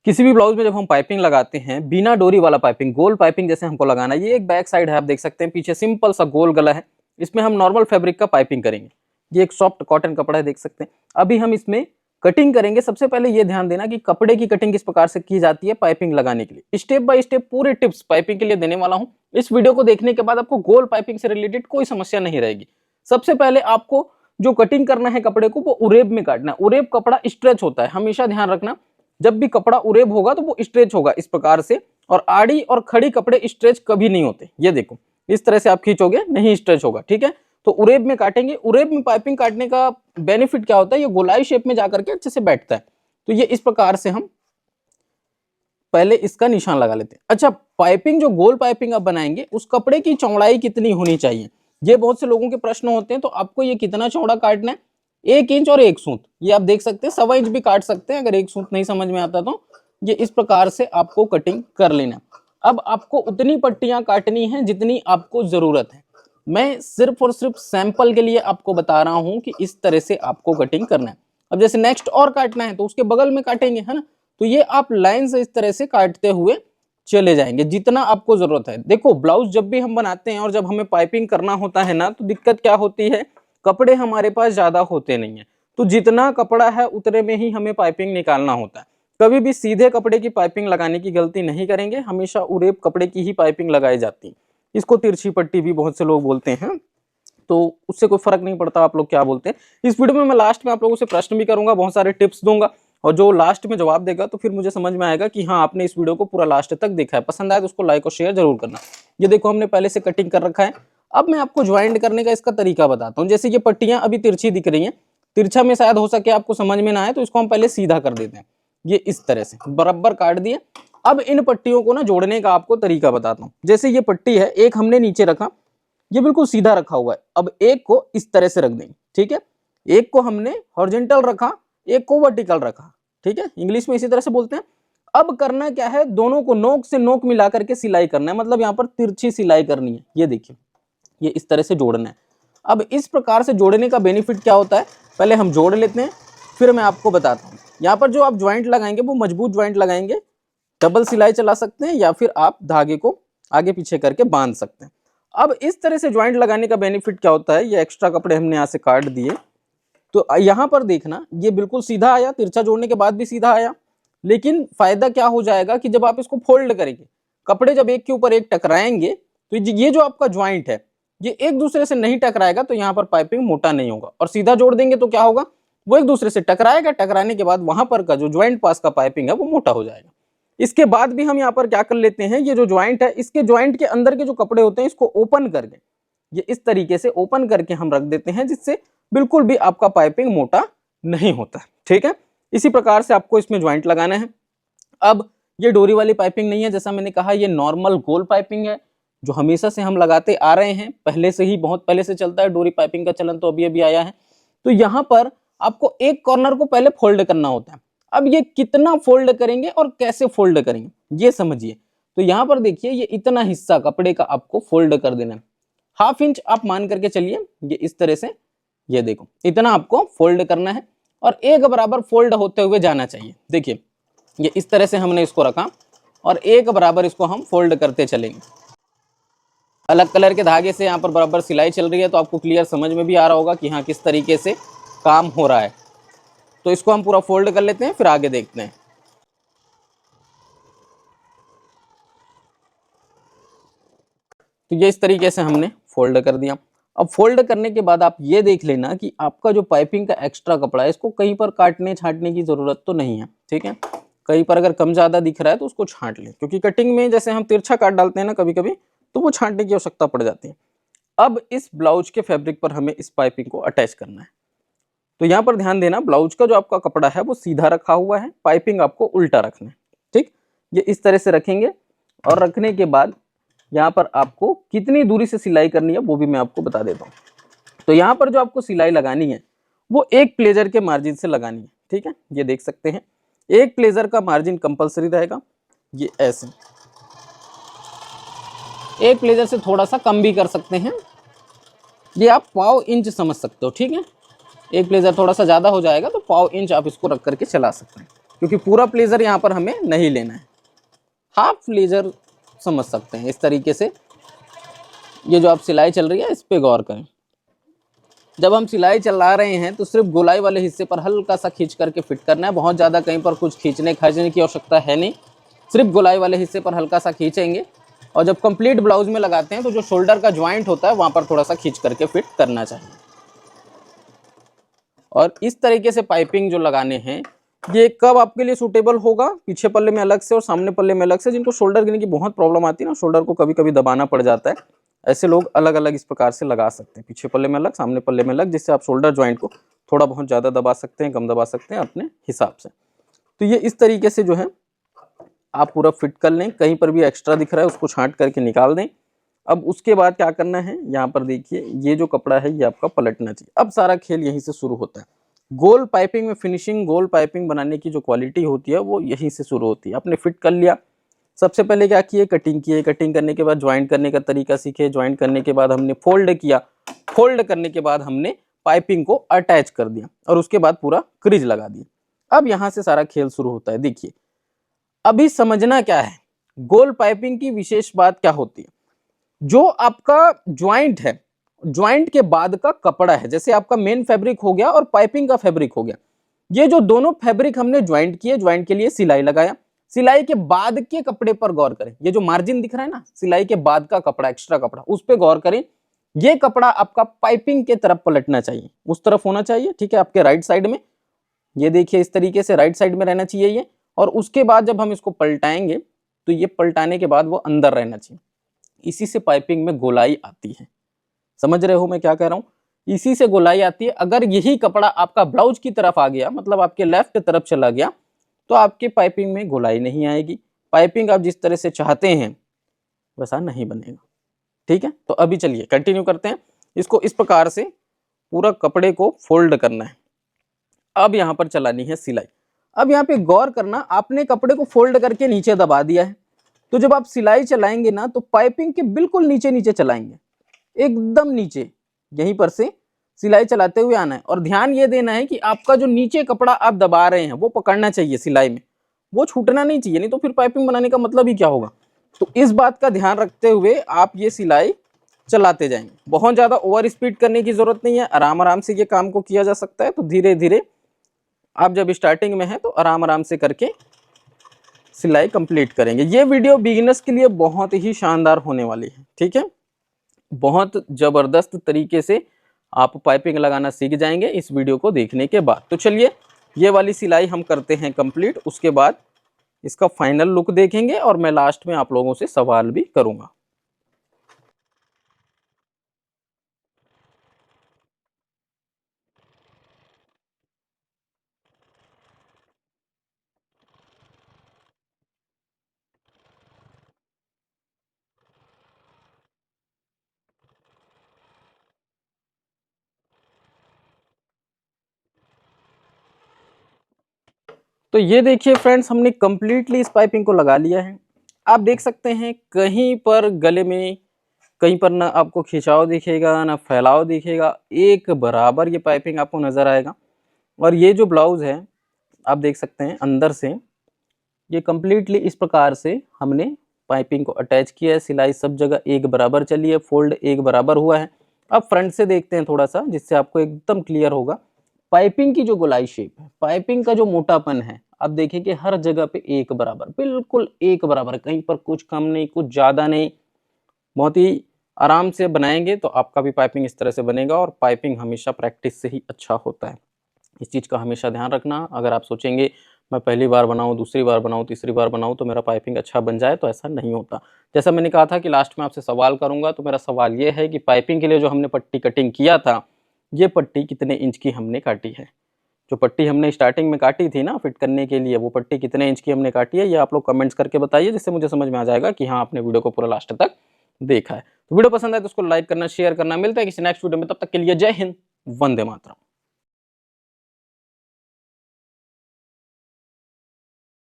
किसी भी ब्लाउज में जब हम पाइपिंग लगाते हैं, बिना डोरी वाला पाइपिंग, गोल पाइपिंग जैसे हमको लगाना है। ये एक बैक साइड है, आप देख सकते हैं, पीछे सिंपल सा गोल गला है। इसमें हम नॉर्मल फैब्रिक का पाइपिंग करेंगे। ये एक सॉफ्ट कॉटन कपड़ा है, देख सकते हैं। अभी हम इसमें कटिंग करेंगे। सबसे पहले ये ध्यान देना कि कपड़े की कटिंग किस प्रकार से की जाती है पाइपिंग लगाने के लिए। स्टेप बाय स्टेप पूरे टिप्स पाइपिंग के लिए देने वाला हूं। इस वीडियो को देखने के बाद आपको गोल पाइपिंग से रिलेटेड कोई समस्या नहीं रहेगी। सबसे पहले आपको जो कटिंग करना है कपड़े को, वो उरेब में काटना है। उरेब कपड़ा स्ट्रेच होता है, हमेशा ध्यान रखना। जब भी कपड़ा उरेब होगा तो वो स्ट्रेच होगा इस प्रकार से, और आड़ी और खड़ी कपड़े स्ट्रेच कभी नहीं होते। ये देखो, इस तरह से आप खींचोगे, नहीं स्ट्रेच होगा, ठीक है। तो उरेब में काटेंगे। उरेब में पाइपिंग काटने का बेनिफिट क्या होता है, ये गोलाई शेप में जाकर के अच्छे से बैठता है। तो ये इस प्रकार से हम पहले इसका निशान लगा लेते हैं। अच्छा, पाइपिंग जो गोल पाइपिंग आप बनाएंगे, उस कपड़े की चौड़ाई कितनी होनी चाहिए, ये बहुत से लोगों के प्रश्न होते हैं। तो आपको ये कितना चौड़ा काटना है, 1 इंच और 1 सूत। ये आप देख सकते हैं, 1.25 इंच भी काट सकते हैं अगर 1 सूत नहीं समझ में आता तो। ये इस प्रकार से आपको कटिंग कर लेना। अब आपको उतनी पट्टियां काटनी है जितनी आपको जरूरत है। मैं सिर्फ और सिर्फ सैंपल के लिए आपको बता रहा हूं कि इस तरह से आपको कटिंग करना है। अब जैसे नेक्स्ट और काटना है तो उसके बगल में काटेंगे, है ना। तो ये आप लाइन से इस तरह से काटते हुए चले जाएंगे जितना आपको जरूरत है। देखो, ब्लाउज जब भी हम बनाते हैं और जब हमें पाइपिंग करना होता है ना, तो दिक्कत क्या होती है, कपड़े हमारे पास ज्यादा होते नहीं है। तो जितना कपड़ा है उतने में ही हमें पाइपिंग निकालना होता है। कभी भी सीधे कपड़े की पाइपिंग लगाने की गलती नहीं करेंगे, हमेशा उरेब कपड़े की ही पाइपिंग लगाई जाती है। इसको तिरछी पट्टी भी बहुत से लोग बोलते हैं, तो उससे कोई फर्क नहीं पड़ता आप लोग क्या बोलते हैं। इस वीडियो में मैं लास्ट में आप लोगों से प्रश्न भी करूंगा, बहुत सारे टिप्स दूंगा, और जो लास्ट में जवाब देगा तो फिर मुझे समझ में आएगा कि हाँ, आपने इस वीडियो को पूरा लास्ट तक देखा है। पसंद आया तो उसको लाइक और शेयर जरूर करना। ये देखो, हमने पहले से कटिंग कर रखा है। अब मैं आपको ज्वाइंट करने का इसका तरीका बताता हूँ। जैसे ये पट्टियां अभी तिरछी दिख रही हैं, तिरछा में शायद हो सके आपको समझ में ना आए, तो इसको हम पहले सीधा कर देते हैं। ये इस तरह से बराबर काट दिए। अब इन पट्टियों को ना जोड़ने का आपको तरीका बताता हूँ। जैसे ये पट्टी है, एक हमने नीचे रखा, ये बिल्कुल सीधा रखा हुआ है। अब एक को इस तरह से रख देंगे, ठीक है। एक को हमने हॉरिजॉन्टल रखा, एक को वर्टिकल रखा, ठीक है। इंग्लिश में इसी तरह से बोलते हैं। अब करना क्या है, दोनों को नोक से नोक मिला करके सिलाई करना है, मतलब यहाँ पर तिरछी सिलाई करनी है। ये देखिए, ये इस तरह से जोड़ना है। अब इस प्रकार से जोड़ने का बेनिफिट क्या होता है, पहले हम जोड़ लेते हैं, फिर मैं आपको बताता हूँ। यहाँ पर जो आप ज्वाइंट लगाएंगे वो मजबूत ज्वाइंट लगाएंगे, डबल सिलाई चला सकते हैं, या फिर आप धागे को आगे पीछे करके बांध सकते हैं। अब इस तरह से ज्वाइंट लगाने का बेनिफिट क्या होता है, ये एक्स्ट्रा कपड़े हमने यहाँ से काट दिए, तो यहाँ पर देखना, ये बिल्कुल सीधा आया, तिरछा जोड़ने के बाद भी सीधा आया। लेकिन फायदा क्या हो जाएगा कि जब आप इसको फोल्ड करेंगे, कपड़े जब एक के ऊपर एक टकराएंगे, तो ये जो आपका ज्वाइंट है ये एक दूसरे से नहीं टकराएगा, तो यहाँ पर पाइपिंग मोटा नहीं होगा। और सीधा जोड़ देंगे तो क्या होगा, वो एक दूसरे से टकराएगा, टकराने के बाद वहां पर का जो ज्वाइंट पास का पाइपिंग है वो मोटा हो जाएगा। इसके बाद भी हम यहाँ पर क्या कर लेते हैं, ये जो ज्वाइंट है, इसके ज्वाइंट के अंदर के जो कपड़े होते हैं इसको ओपन करके, ये इस तरीके से ओपन करके हम रख देते हैं, जिससे बिल्कुल भी आपका पाइपिंग मोटा नहीं होता, ठीक है। इसी प्रकार से आपको इसमें ज्वाइंट लगाना है। अब ये डोरी वाली पाइपिंग नहीं है, जैसा मैंने कहा, ये नॉर्मल गोल पाइपिंग है जो हमेशा से हम लगाते आ रहे हैं। पहले से ही, बहुत पहले से चलता है डोरी पाइपिंग का चलन, तो अभी अभी आया है। तो यहाँ पर आपको एक कॉर्नर को पहले फोल्ड करना होता है। अब ये कितना फोल्ड करेंगे और कैसे फोल्ड करेंगे ये समझिए। तो यहाँ पर देखिए, ये इतना हिस्सा कपड़े का आपको फोल्ड कर देना है। 1/2 इंच आप मान करके चलिए, ये इस तरह से, ये देखो, इतना आपको फोल्ड करना है और एक बराबर फोल्ड होते हुए जाना चाहिए। देखिए, ये इस तरह से हमने इसको रखा और एक बराबर इसको हम फोल्ड करते चलेंगे। अलग कलर के धागे से यहाँ पर बराबर सिलाई चल रही है, तो आपको क्लियर समझ में भी आ रहा होगा कि हाँ, किस तरीके से काम हो रहा है। तो इसको हम पूरा फोल्ड कर लेते हैं, फिर आगे देखते हैं। तो ये इस तरीके से हमने फोल्ड कर दिया। अब फोल्ड करने के बाद आप ये देख लेना कि आपका जो पाइपिंग का एक्स्ट्रा कपड़ा है, इसको कहीं पर काटने छांटने की जरूरत तो नहीं है, ठीक है। कहीं पर अगर कम ज्यादा दिख रहा है तो उसको छांट लें, क्योंकि कटिंग में जैसे हम तिरछा काट डालते हैं ना कभी कभी, तो वो छांटने की आवश्यकता पड़ जाती है। अब इस ब्लाउज के फैब्रिक पर हमें इस पाइपिंग को अटैच करना है। तो यहाँ पर ध्यान देना, ब्लाउज का जो आपका कपड़ा है वो सीधा रखा हुआ है, पाइपिंग आपको उल्टा रखना है, ठीक। ये इस तरह से रखेंगे, और रखने के बाद यहाँ पर आपको कितनी दूरी से सिलाई करनी है वो भी मैं आपको बता देता हूँ। तो यहाँ पर जो आपको सिलाई लगानी है वो एक प्लेजर के मार्जिन से लगानी है, ठीक है। ये देख सकते हैं, एक प्लेजर का मार्जिन कंपलसरी रहेगा। ये ऐसे, एक प्लेजर से थोड़ा सा कम भी कर सकते हैं, ये आप 1/4 इंच समझ सकते हो, ठीक है। एक प्लेजर थोड़ा सा ज्यादा हो जाएगा तो 1/4 इंच आप इसको रख करके चला सकते हैं। क्योंकि पूरा प्लेजर यहाँ पर हमें नहीं लेना है, हाफ प्लेजर समझ सकते हैं। इस तरीके से ये जो आप सिलाई चल रही है इस पे गौर करें। जब हम सिलाई चला रहे हैं तो सिर्फ गोलाई वाले हिस्से पर हल्का सा खींच करके फिट करना है, बहुत ज़्यादा कहीं पर कुछ खींचने खाचने की आवश्यकता है नहीं, सिर्फ गोलाई वाले हिस्से पर हल्का सा खींचेंगे। और जब कंप्लीट ब्लाउज में लगाते हैं तो जो शोल्डर का ज्वाइंट होता है वहाँ पर थोड़ा सा खींच करके फिट करना चाहिए। और इस तरीके से पाइपिंग जो लगाने हैं ये कब आपके लिए सूटेबल होगा, पीछे पल्ले में अलग से और सामने पल्ले में अलग से। जिनको शोल्डर गिरने की बहुत प्रॉब्लम आती है ना, शोल्डर को कभी कभी दबाना पड़ जाता है, ऐसे लोग अलग अलग इस प्रकार से लगा सकते हैं, पीछे पल्ले में अलग सामने पल्ले में अलग, जिससे आप शोल्डर ज्वाइंट को थोड़ा बहुत ज़्यादा दबा सकते हैं, कम दबा सकते हैं अपने हिसाब से। तो ये इस तरीके से जो है आप पूरा फिट कर लें। कहीं पर भी एक्स्ट्रा दिख रहा है उसको छांट करके निकाल दें। अब उसके बाद क्या करना है, यहाँ पर देखिए ये जो कपड़ा है ये आपका पलटना चाहिए। अब सारा खेल यहीं से शुरू होता है। गोल पाइपिंग में फिनिशिंग, गोल पाइपिंग बनाने की जो क्वालिटी होती है वो यहीं से शुरू होती है। आपने फिट कर लिया, सबसे पहले क्या किए, कटिंग किए, कटिंग करने के बाद ज्वाइंट करने का तरीका सीखे, ज्वाइंट करने के बाद हमने फोल्ड किया, फोल्ड करने के बाद हमने पाइपिंग को अटैच कर दिया और उसके बाद पूरा क्रीज लगा दिया। अब यहाँ से सारा खेल शुरू होता है। देखिए अभी समझना क्या है, गोल पाइपिंग की विशेष बात क्या होती है, जो आपका ज्वाइंट है, ज्वाइंट के बाद का कपड़ा है, जैसे आपका मेन फैब्रिक हो गया और पाइपिंग का फैब्रिक हो गया, ये जो दोनों फैब्रिक हमने ज्वाइंट किए, ज्वाइंट के लिए सिलाई लगाया, सिलाई के बाद के कपड़े पर गौर करें। ये जो मार्जिन दिख रहा है ना, सिलाई के बाद का कपड़ा, एक्स्ट्रा कपड़ा, उस पर गौर करें। ये कपड़ा आपका पाइपिंग के तरफ पलटना चाहिए, उस तरफ होना चाहिए, ठीक है, आपके राइट साइड में। ये देखिए इस तरीके से राइट साइड में रहना चाहिए ये। और उसके बाद जब हम इसको पलटाएंगे तो ये पलटाने के बाद वो अंदर रहना चाहिए। इसी से पाइपिंग में गोलाई आती है। समझ रहे हो मैं क्या कह रहा हूँ, इसी से गोलाई आती है। अगर यही कपड़ा आपका ब्लाउज की तरफ आ गया, मतलब आपके लेफ्ट तरफ चला गया, तो आपके पाइपिंग में गोलाई नहीं आएगी। पाइपिंग आप जिस तरह से चाहते हैं वैसा नहीं बनेगा, ठीक है। तो अभी चलिए कंटिन्यू करते हैं। इसको इस प्रकार से पूरा कपड़े को फोल्ड करना है। अब यहाँ पर चलानी है सिलाई। अब यहाँ पे गौर करना, आपने कपड़े को फोल्ड करके नीचे दबा दिया है, तो जब आप सिलाई चलाएंगे ना तो पाइपिंग के बिल्कुल नीचे नीचे चलाएंगे, एकदम नीचे, यहीं पर से सिलाई चलाते हुए आना है। और ध्यान ये देना है कि आपका जो नीचे कपड़ा आप दबा रहे हैं वो पकड़ना चाहिए सिलाई में, वो छूटना नहीं चाहिए, नहीं तो फिर पाइपिंग बनाने का मतलब ही क्या होगा। तो इस बात का ध्यान रखते हुए आप ये सिलाई चलाते जाएंगे। बहुत ज़्यादा ओवर स्पीड करने की जरूरत नहीं है, आराम आराम से ये काम को किया जा सकता है। तो धीरे धीरे आप जब स्टार्टिंग में है तो आराम आराम से करके सिलाई कंप्लीट करेंगे। ये वीडियो बिगिनर्स के लिए बहुत ही शानदार होने वाली है, ठीक है। बहुत ज़बरदस्त तरीके से आप पाइपिंग लगाना सीख जाएंगे इस वीडियो को देखने के बाद। तो चलिए ये वाली सिलाई हम करते हैं कंप्लीट, उसके बाद इसका फाइनल लुक देखेंगे और मैं लास्ट में आप लोगों से सवाल भी करूंगा। तो ये देखिए फ्रेंड्स, हमने कंप्लीटली इस पाइपिंग को लगा लिया है। आप देख सकते हैं कहीं पर गले में कहीं पर ना आपको खिंचाव दिखेगा ना फैलाव दिखेगा, एक बराबर ये पाइपिंग आपको नजर आएगा। और ये जो ब्लाउज है आप देख सकते हैं अंदर से ये कंप्लीटली इस प्रकार से हमने पाइपिंग को अटैच किया है। सिलाई सब जगह एक बराबर चली है, फोल्ड एक बराबर हुआ है। अब फ्रंट से देखते हैं थोड़ा सा, जिससे आपको एकदम क्लियर होगा। पाइपिंग की जो गोलाई शेप है, पाइपिंग का जो मोटापन है, आप देखिए कि हर जगह पे एक बराबर, बिल्कुल एक बराबर, कहीं पर कुछ कम नहीं कुछ ज़्यादा नहीं। बहुत ही आराम से बनाएंगे तो आपका भी पाइपिंग इस तरह से बनेगा। और पाइपिंग हमेशा प्रैक्टिस से ही अच्छा होता है, इस चीज़ का हमेशा ध्यान रखना। अगर आप सोचेंगे मैं पहली बार बनाऊं, दूसरी बार बनाऊं, तीसरी बार बनाऊं तो मेरा पाइपिंग अच्छा बन जाए, तो ऐसा नहीं होता। जैसा मैंने कहा था कि लास्ट में आपसे सवाल करूंगा, तो मेरा सवाल ये है कि पाइपिंग के लिए जो हमने पट्टी कटिंग किया था, ये पट्टी कितने इंच की हमने काटी है। जो पट्टी हमने स्टार्टिंग में काटी थी ना फिट करने के लिए, वो पट्टी कितने इंच की हमने काटी है, ये आप लोग कमेंट्स करके बताइए, जिससे मुझे समझ में आ जाएगा कि हाँ आपने वीडियो को पूरा लास्ट तक देखा है। तो वीडियो पसंद आए तो उसको लाइक करना, शेयर करना। मिलता है किसी नेक्स्ट वीडियो में, तब तक के लिए जय हिंद, वंदे मातरम।